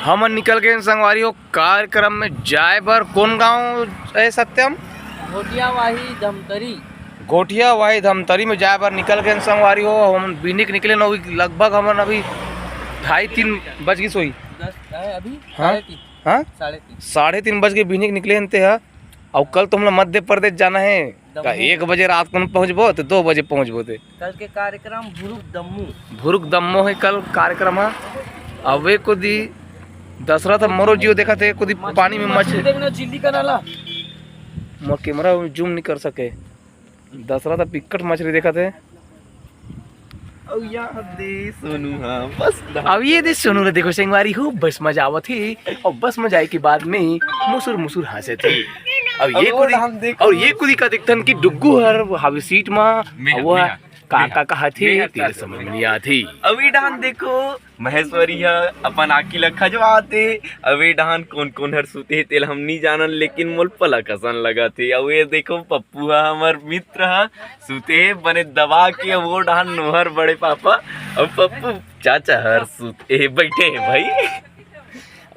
हम निकल गए संगवारी हो कार्यक्रम में जाए बर। कौन गांव है सत्यम? घोटियावाही धमतरी। घोटियावाही धमतरी में जाए बर निकल गए संगवारी हो। हम बिनिक निकले न लगभग हम अभी 2:30 बज गई सोई अभी। हाँ हाँ 3:30 बज के बिनिक निकले हनते है। और कल तो हम लोग मध्य प्रदेश जाना है। 1 बजे रात को पहुँचबो तो 2 बजे पहुँचबो। थे कल के कार्यक्रम भुरुक दम्मो है कल कार्यक्रम है। अवे को दी दशरथ मरो जियो देखा थे को दी पानी में मछली देखना चिल्ली का नाला मैं कैमरा जूम नहीं कर सके। दशरथ पिक्कट मछली देखा थे। अब ये दे सोनू रे देखो संगवारी हो बस मजा आवत थी। और बस में जाए के बाद में मुसुर मुसुर हंसे थे। अब ये कुदी का दिखतन की डुग्गू हर हावी सीट में वो काका कहा थी तेरे समझ में नहीं आती। अभी डान देखो महेश्वरी है अपन आकी लखा जो आते। अभी डान कौन कौन हर सुते तेल हम नहीं जानन लेकिन मोल पला कसन लगा थे। अब ये देखो पप्पू है हमार मित्र है सुते बने दबा के वो डान नोहर बड़े पापा। अब पप्पू चाचा हर सुते बैठे है भाई।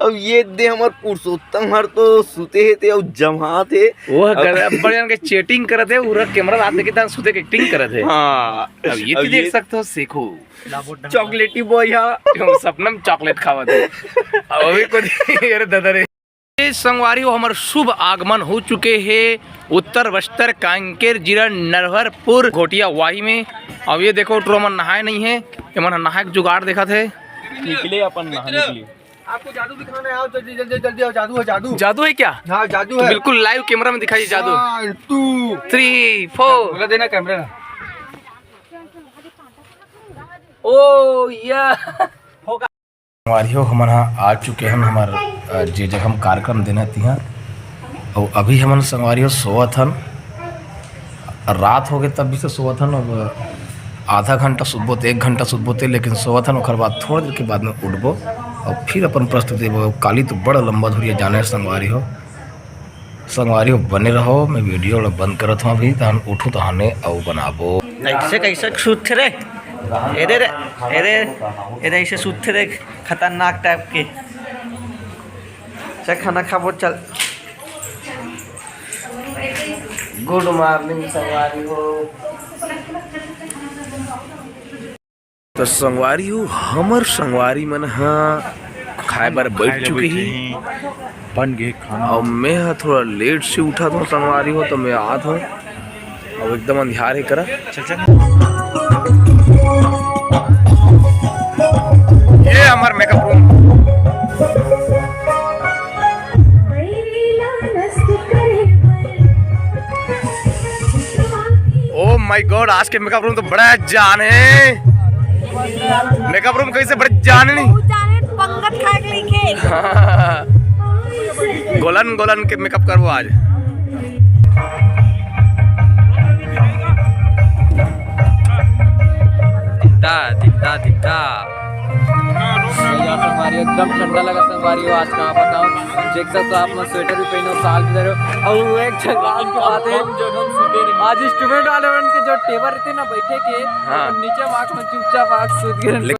अब ये दे हमार पुरुषोत्तम हर तो सुते थे और जमा थे वो बढ़िया के चैटिंग करे थे। उरा कैमरा हाथ लेके तान सुते के एक्टिंग करे थे। हाँ अब ये भी देख सकते हो सीखो चॉकलेटी बॉय है सपना में चॉकलेट खावा थे। अभी को अरे दादा रे संगवारी हो हमार शुभ आगमन हो चुके हैं उत्तर बस्तर कांकेर जिला नरहरपुर घोटियावाही में। अब ये देखो ट्रोमन नहाए नहीं है। मन नहाए के जुगाड़ देखा थे निकले अपन नहाने के लिए। आपको जादू दिखाना है। आओ जल्दी जल्दी जल्दी आओ। जादू है जादू। जादू है क्या? हाँ जादू तो है। बिल्कुल लाइव कैमरा में दिखाइए जादू। 1 2 3 4 बोला देना कैमरा ना। ओ या हमारी हो हम आ चुके हैं हमार जे जगह हम कार्यक्रम देना थी। और अभी हम संगवारी हो सोवा थन रात हो गए तब भी से सोवा थन। अब आधा घंटा सुतबो थे 1 घंटा सुतबो थे लेकिन सोवा थन। और बाद थोड़ी देर के बाद में उठबो और फिर अपन प्रस्तुति काली तो बड़ा लंबा धुरिया जाने संगवारी हो बने रहो। मैं वीडियो बंद करत हूँ अभी तहन उठू तो हने और बनाबो। कैसे कैसे सूत रे एरे रे एरे एरे ऐसे सूत रे खतरनाक टाइप के। चल खाना खाबो चल। गुड मॉर्निंग संगवारी हो। तो संगवारी हो हमर संगवारी मन हाँ खाए बार बैठ चुके ही बन गए खाना। और मैं हाँ थोड़ा लेट से उठा था संगवारी हो तो मैं आता हूँ। अब एकदम अंधियार है करा। ये हमार makeup room. Oh my God आज के मेकअप रूम तो बड़ा जान है। मेकअप रूम कैसे बड़े जान नहीं पंगत खाए के लिखे। गोलन गोलन के मेकअप करवो आज। दिखता दिखता संगवारी एकदम ठंडा लगा संगवारी हो। आज कहाँ बताओ देख सकते हो आप लोग स्वेटर भी पहने हो साल भी दे रहे हो। और एक जगह की बात है आज स्टूडेंट वाले के जो टेबल रहते ना बैठे के नीचे वाक में चुपचाप आग सूत गिरे।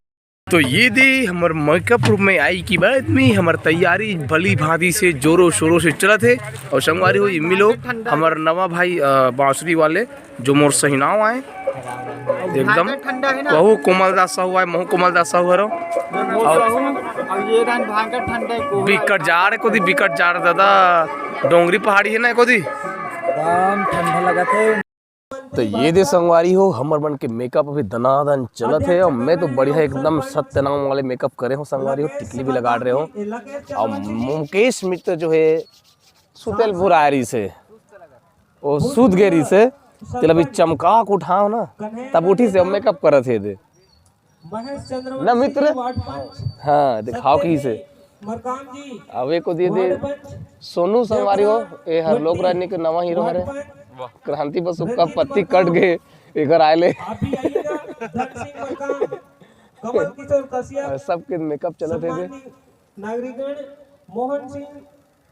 तो ये दी हमार मेकअप रूम में आई की बाद में हमार तैयारी भली भांति से जोरों शोरों से चला थे। और संगवारी हो मिलो हमार नवा भाई बांसुरी वाले जो मोर सहीनाव आए एकदम बहु कोमल दास साहू आए महू कोमल दास साहू हरो। बिकट जा रहे को दी बिकट जा रहा दादा डोंगरी पहाड़ी है ना को दी ठंडा लगा थे। तो ये दे संगवारी हो हमर मन के मेकअप अभी दनादन चलत है। और मैं तो बढ़िया एकदम सत्यनाम वाले मेकअप करे हो संगवारी हो। टिकली भी लगा रहे हो। और मुकेश मित्र जो है सुतेल भुरारी से वो सूद गेरी से तेल अभी चमका के उठाओ ना तब उठी से मेकअप करत है दे ना मित्र। हाँ दिखाओ की से अब एक को दिए दे सोनू संगवारी हो। ये हर लोक रानी के नवा हीरो हरे क्रांति बस उसका पत्ती कट गए इधर आए ले सबके मेकअप चलत है। नागरिकगण मोहन सिंह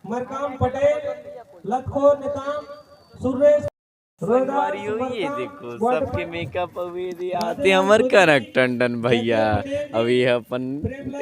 मरकाम पटेल लखो निताम सुरेश संगवारी हो ये देखो सबके मेकअप अभी दे आते हमर कनक टंडन भैया अभी अपन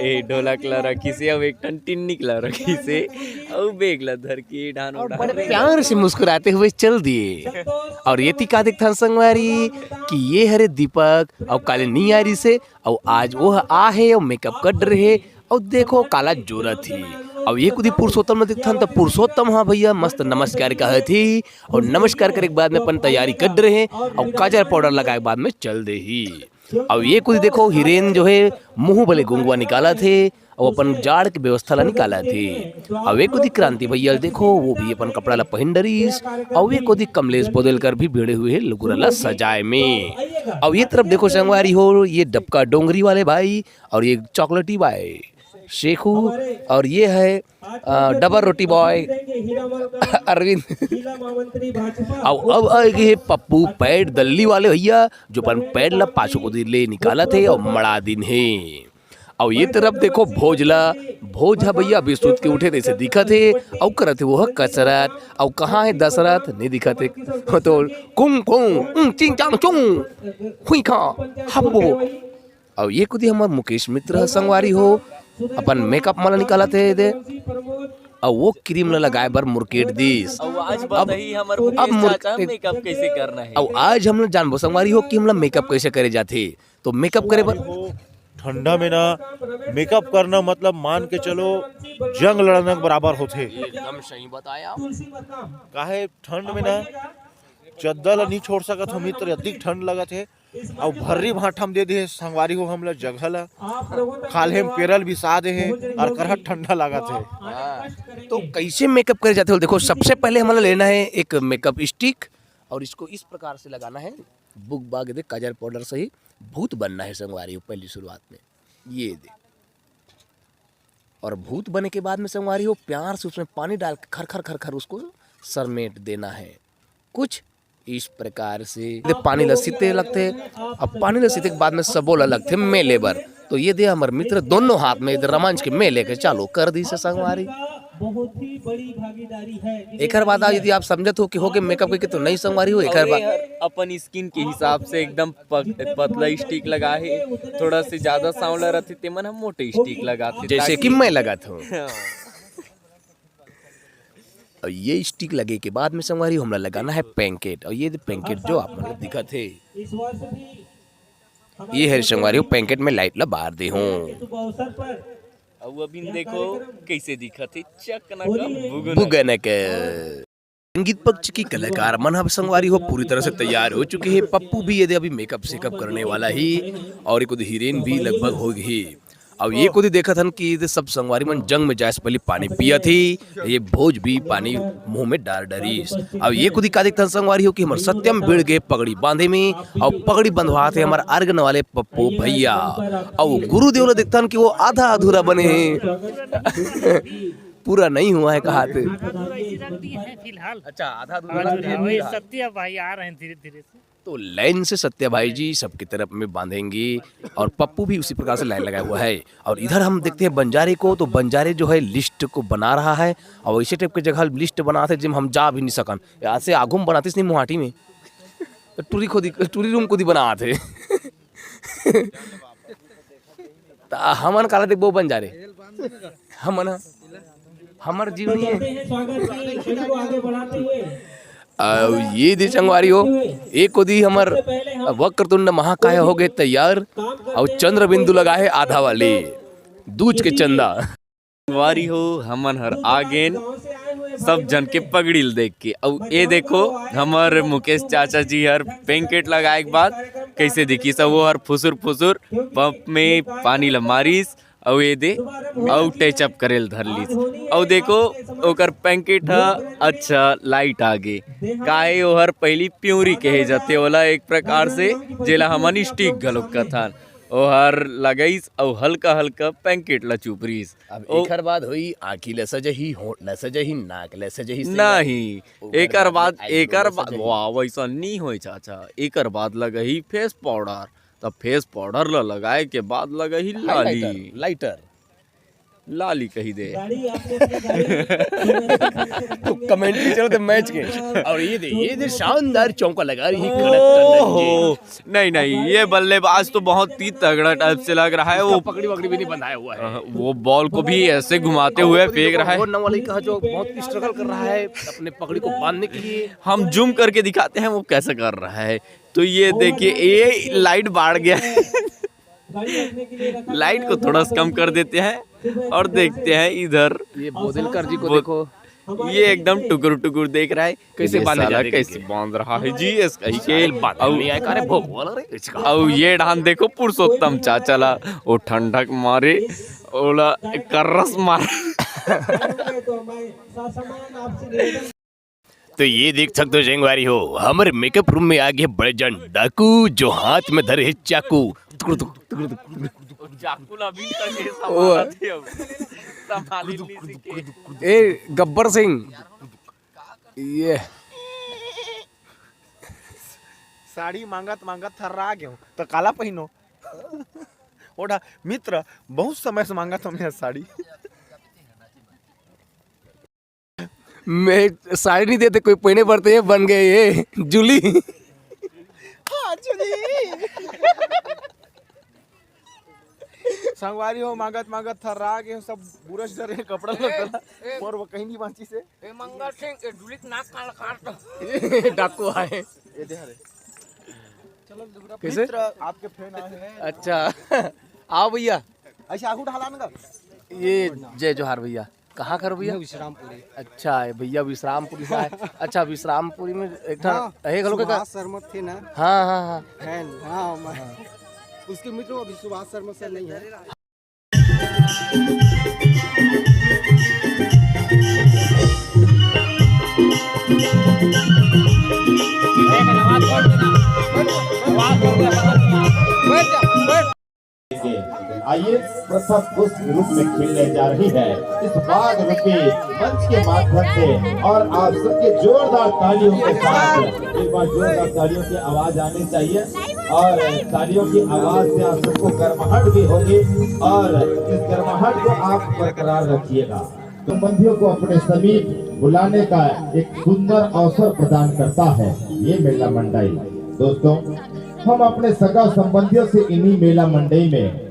ए ढोलक ला रखी से अब एक टन टिन्नी ला रखी से अब बेग ला धर के ढान उड़ा बड़े प्यार से मुस्कुराते हुए चल दिए। और ये थी का दिखता संगवारी कि ये हरे दीपक और काले नहीं आ रही से और आज वो आ है और मेकअप कर रहे और देखो काला जोरा थी। अब ये कुछ पुरुषोत्तम में दिखता तो पुरुषोत्तम हाँ भैया मस्त नमस्कार कहे थी और नमस्कार करे के बाद में अपन तैयारी कर रहे हैं और काजल पाउडर लगाए के बाद में चल दे ही। अब ये कुछ देखो हिरेन जो है मुंह भले गुंगवा निकाला थे और अपन जाड़ की व्यवस्था ला निकाला थे। अब एक कुछ क्रांति भैया देखो वो भी अपन कपड़ा ला पहन डरीस और ये कुछ कमलेश बोदलकर भी भिड़े हुए लुगुरा ला सजाए में। अब ये तरफ देखो संगवारी हो ये डबका डोंगरी वाले भाई और ये चॉकलेटी भाई शेखू और ये है डबल रोटी बॉय अरविंद। अब आएंगे पप्पू पैड दल्ली वाले भैया जो अपन पैड ला पाछू को ले निकाला थे और मड़ा दिन है। और ये तरफ देखो भोज है भैया विस्तृत के उठे जैसे दिखा थे और करत थे वो कसरत और कहाँ है दशरथ नहीं दिखा थे तो कुंग कुंग चिंग चांग चुंग हुई खा हब्बो। और ये कुछ हमारे मुकेश मित्र संगवारी हो अपन मेकअप माला निकाला थे और वो क्रीम लगाए बर मुर्केट दिस। आज बताइए हमर चाचा मेकअप कैसे करना है। और आज हम लोग जानबो संगवारी हो कि हम लोग मेकअप कैसे करे जाते तो मेकअप करे बर ठंडा में ना मेकअप करना मतलब मान के चलो जंग लड़ने के बराबर होते। एकदम सही बताया। काहे ठंड में ना चद्दर ला नहीं छोड़ सकत हो मित्र अधिक ठंड लगत है और भर्री भाट हम दे दे संगवारी हो हम ला जगह ला खाले हम पेरल भी सा दे है और करहट ठंडा लागत है। तो कैसे मेकअप करे जाते हो देखो सबसे पहले हमें लेना है एक मेकअप स्टिक और इसको इस प्रकार से लगाना है बुक बाग दे काजल पाउडर से ही भूत बनना है संगवारी हो पहली शुरुआत में ये दे। और भूत बने के बाद में संगवारी हो प्यार से उसमें पानी डाल के खर खर खर खर उसको सरमेट देना है कुछ इस प्रकार से। पानी लसीते लगते अब पानी लसीते के बाद में सबोला लगते मेले बर तो ये दे हमारे मित्र दोनों हाथ में इधर रमंच के मेले के चालू कर दी से संगवारी। बहुत ही बड़ी भागीदारी है। एक बात यदि आप समझत हो कि हो के मेकअप के तो नहीं संगवारी हो एक बात अपन स्किन के हिसाब से एकदम पतला स्टिक लगा है थोड़ा से ज्यादा सांवला रहते तेमन हम मोटे स्टिक लगाते जैसे कि मैं लगाता हूँ। और ये स्टिक लगे के बाद में संगवारी हमला लगाना है पैंकेट और ये पैंकेट जो आप मतलब दिखा थे ये है संगवारी हो पैंकेट में लाइट ला बाहर दे हूँ। अब अभी देखो कैसे दिखा थे चकना बुगनक संगीत पक्ष की कलाकार मन संगवारी हो पूरी तरह से तैयार हो चुके हैं। पप्पू भी यदि अभी मेकअप सेकअप करने वाला ही और एक हीरोइन भी लगभग हो गई। अब ये को देखा था कि सब संगवारी मन जंग में जाए से पहले पानी पिया थी ये भोज भी पानी मुंह में डाल डरीस। अब ये को दिखा देखता संगवारी हो कि हमारे सत्यम भिड़ गए पगड़ी बांधे में और पगड़ी बंधवाते हमारे अर्गन वाले पप्पू भैया और गुरुदेव ने देखता कि वो आधा अधूरा बने हैं पूरा नहीं हुआ है कहा थे। फिलहाल अच्छा आधा अधूरा सत्य भाई आ रहे हैं धीरे धीरे से तो लाइन से सत्या भाई जी सबकी तरफ में बांधेंगे और पप्पू भी उसी प्रकार से लाइन लगाया हुआ है। और इधर हम देखते हैं बंजारे को तो बंजारे जो है लिस्ट को बना रहा है और इसी टाइप की जगह लिस्ट बनाते जिम हम जा भी नहीं सकन यहाँ से आगू में बनाते नहीं मुहाटी में तो टूरी रूम खुद ही बनाते हमन काला देख वो बंजारे हमन हमार जीवन ये दी संगवारी हो एक को दी हमार वक्रतुंड महाकाय हो गए तैयार और चंद्र बिंदु लगा है आधा वाले दूज के चंदा वारी हो हमन हर आगेन सब जन के पगड़िल देख के अब ये देखो हमार मुकेश चाचा जी हर पैंकेट लगाए के बाद कैसे दिखी सब वो हर फुसुर फुसुर पंप में पानी ला मारिस और ये दे और टचअप करेल धर लीस और देखो ओकर पैंकेट अच्छा लाइट आगे काहे ओहर पहली प्यूरी कहे जाते वाला एक प्रकार से जेला हमन स्टिक गलोक कथन ओहर लगाइस और हल्का हल्का पैंकेट ला चुपरीस। अब एकर बाद हुई आँखी ले सजही होंठ ले सजही नाक ले सजही नहीं एकर बाद वाह वैसा नहीं होई चाचा एकर बाद लगही फेस पाउडर तब फेस पाउडर ला लगाए के बाद लगही लाली लाइटर लाली कही दे। तो कमेंट्री चलो थे मैच के, और ये शानदार चौका लगा रही ओहो, नहीं ये बल्लेबाज तो बहुत ही तगड़ा टाइप से लग रहा है। वो पकड़ी वकड़ी भी नहीं बंधाया हुआ है, वो बॉल को भी ऐसे घुमाते हुए फेंक रहा है। वो नवाली का जो बहुत स्ट्रगल कर रहा है अपने पकड़ी को बांधने के लिए। हम जूम करके दिखाते हैं वो कैसे कर रहा है। तो ये देखिए, ये लाइट बाढ़ गया है। लाइट को थोड़ा सा कम कर देते हैं और देखते हैं इधर। ये बोदिलकर जी को देखो, ये एकदम टुकुर टुकुर देख रहा है कैसे ये बांधे साला जा रहे कैसे बांध रहा है जी इसका ही खेल। और और ये डांस देखो पुरुषोत्तम चाचला, वो ठंडक मारे ओला करस मार। तो ये देख सकते हो जेंगवारी हो, हमारे मेकअप रूम में आ गए बड़े जन डाकू जो हाथ में धरे है चाकू। ए गब्बर सिंह, ये साड़ी मांगत थर्रा गयो तो काला पहनो। ओढ़ा मित्र बहुत समय से मांगा था साड़ी। मैं साड़ी नहीं देते, कोई पहने पड़ते हैं, बन गए ये जूली। हाँ, संगवारी हो मांगत थर्रा गए सब बुरश डरे कपड़ा लगला और वो कहीं नहीं बांची से मंगल सिंह जुलिक नाक काट डाकू आए। ये दे रे कैसे मित्र आपके फैन आए हैं। अच्छा आओ भैया, ऐसे आगू ढलान का। ये जय जोहार भैया, कहाँ घर भैया? विश्रामपुरी। अच्छा भैया विश्रामपुरी से आए। अच्छा विश्रामपुरी में एक शर्मा थे ना। हाँ फैन, हाँ उसके मित्र अभी सुभाष शर्मा से नहीं है। आइए प्रथम पुष्प रूप में खेलने जा रही है इस बाग रूपी मंच के माध्यम से, और आप सबके जोरदार तालियों के साथ एक बार जोरदार तालियों की आवाज आनी चाहिए, और तालियों की आवाज से आप सबको गर्माहट भी होगी, और इस गर्माहट को आप बरकरार रखिएगा। संबंधियों को अपने समीप बुलाने का एक सुंदर अवसर प्रदान करता है ये मेला मंडई। दोस्तों, हम अपने सगा संबंधियों से इन्हीं मेला मंडई में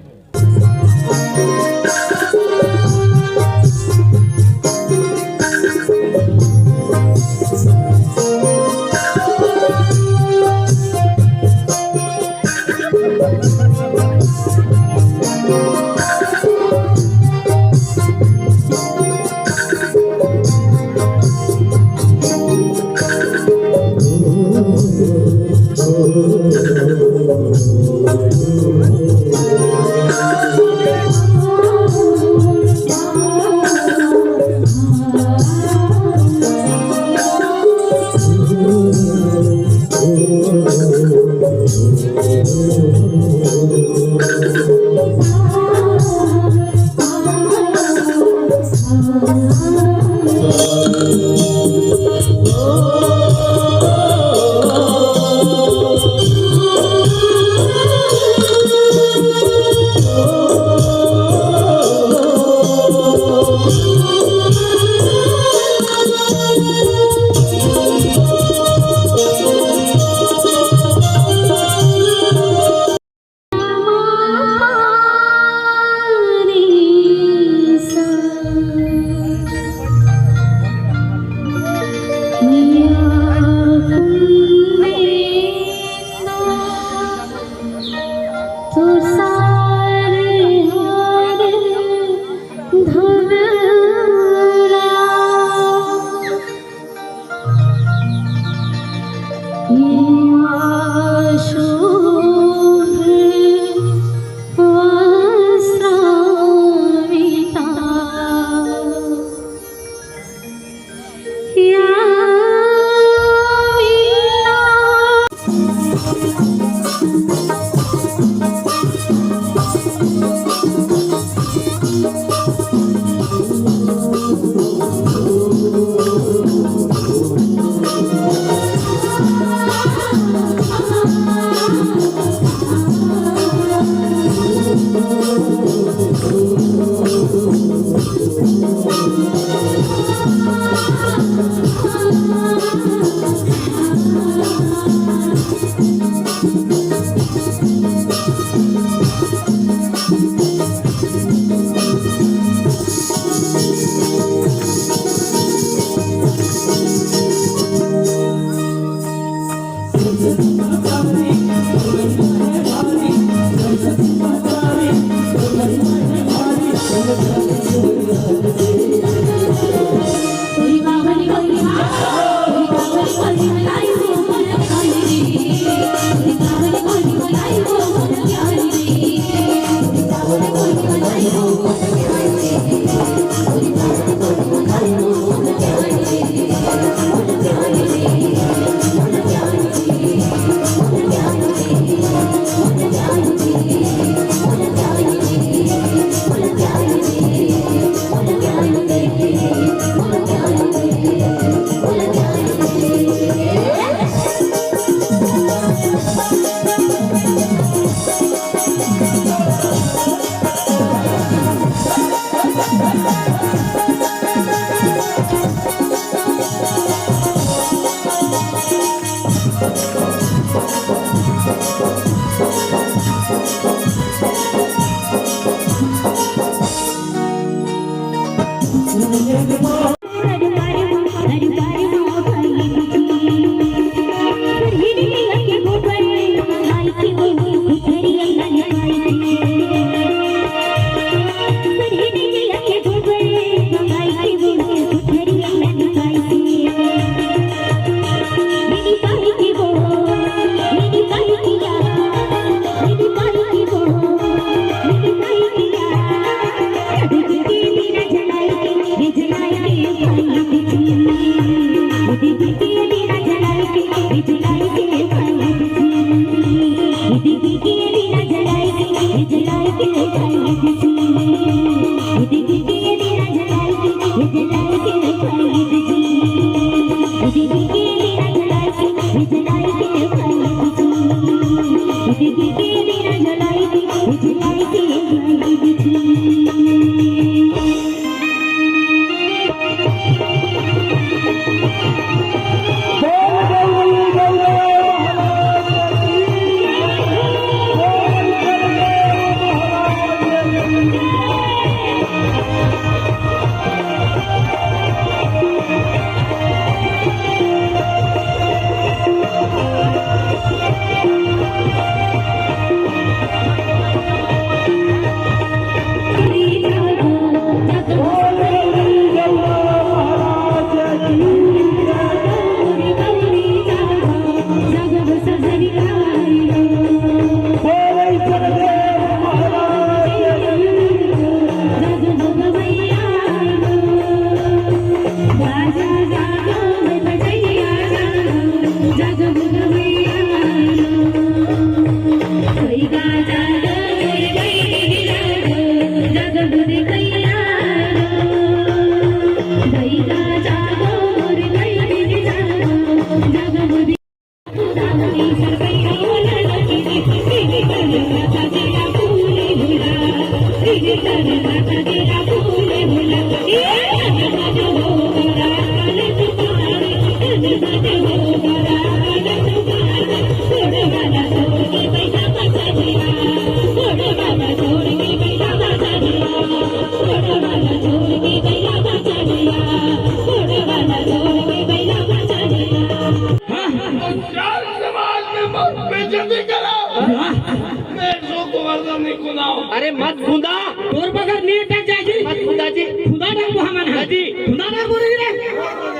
अरे मत खुदा तोर बगल नीर तक जाजी मत खुदा जी खुदा ना को हमन हाजी खुदा ना बोल रे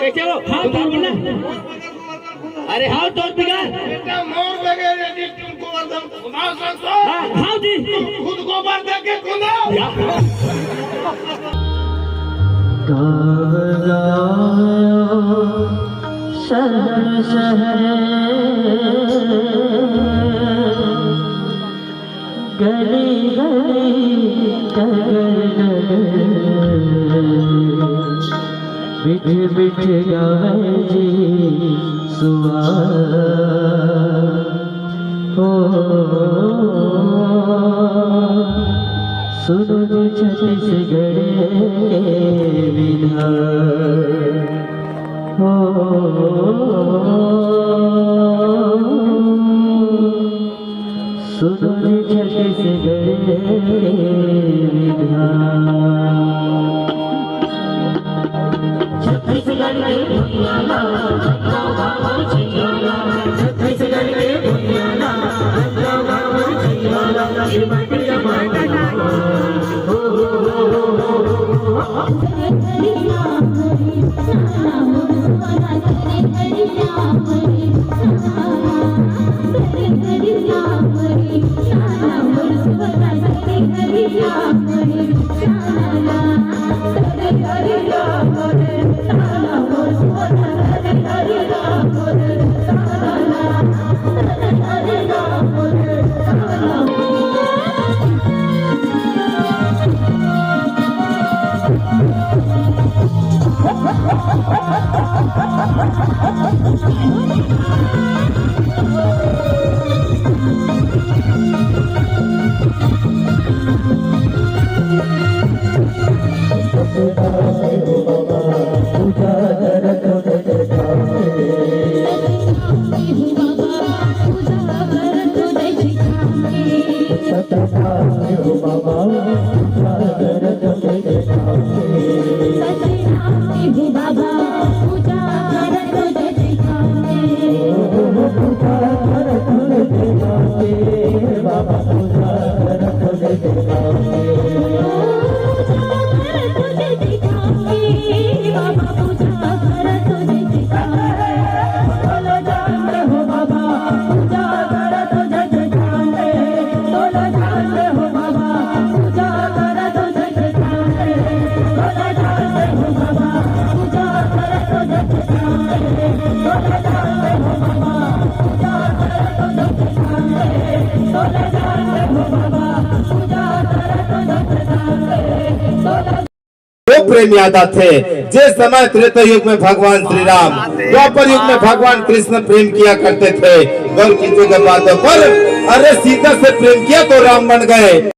कैसे हो हां तो बोलना अरे हां तोर बिगाड़ बेटा मोर लगे रे तुमको वर्दम खुदा संतो हां जी खुद को मार दे के खुदा कावला शहर शहर गली गली नगर नगर मिठ मिठ गावे जी सुआ हो सुनो जी छत्तीसगढ़ विधान हो सुनो जी छत्तीसगढ़ विधान छत्तीसगढ़ के भुइयाला छत्तीसगढ़ के भुइयाला ये माटी का माटी हो वो प्रेम यादा थे जिस समय त्रेता युग में भगवान श्री राम, द्वापर युग में भगवान कृष्ण प्रेम किया करते थे। गौर कीजिएगा बातों पर, अरे सीता से प्रेम किया तो राम बन गए।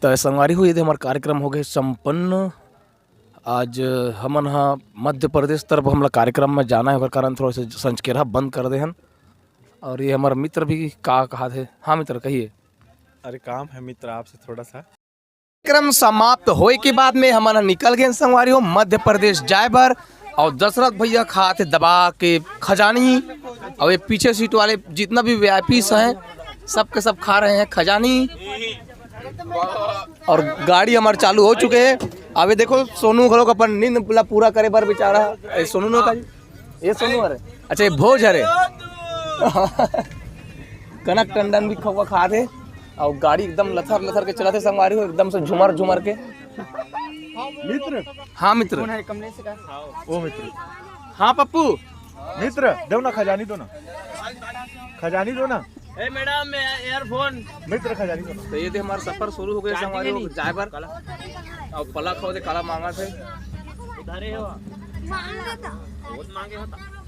तो संगवारी हुई थे हमारा कार्यक्रम हो गए संपन्न। आज हमन हाँ मध्य प्रदेश तरफ हमला कार्यक्रम में जाना है, ओकर कारण थोड़ा सा संचकेरा बंद कर दे हन। और ये हमारा मित्र भी का कहा थे। हाँ मित्र कहिए। अरे काम है मित्र आपसे थोड़ा सा। कार्यक्रम समाप्त होए के बाद में हमन निकल गए संगवारी हो मध्य प्रदेश जाए बर। और दशरथ भैया खाते दबा के खजानी, और ये पीछे सीट वाले जितना भी वीआईपीस हैं सब के सब खा रहे हैं खजानी। और गाड़ी हमारे चालू हो चुके हैं। अभी देखो सोनू घरों का अपन नींद पूरा करे बार बेचारा सोनू ने का ये सोनू अरे अच्छा ये भोज अरे कनक टंडन भी खा दे। और गाड़ी एकदम लथर लथर के चलाते संगवारी हो, एकदम से झुमर झुमर के। मित्र हाँ मित्र ओ मित्र हाँ पप्पू मित्र दो ना खजानी दो ना, खजानी दो ना। ए मैडम एयरफोन मित्र खजानी दो ना। तो ये थे हमारा सफर शुरू हो गया संगवारी हो जाए पर। और पलक हो दे काला मांगा थे उधारे हो मांगा था बहुत मांगे होता।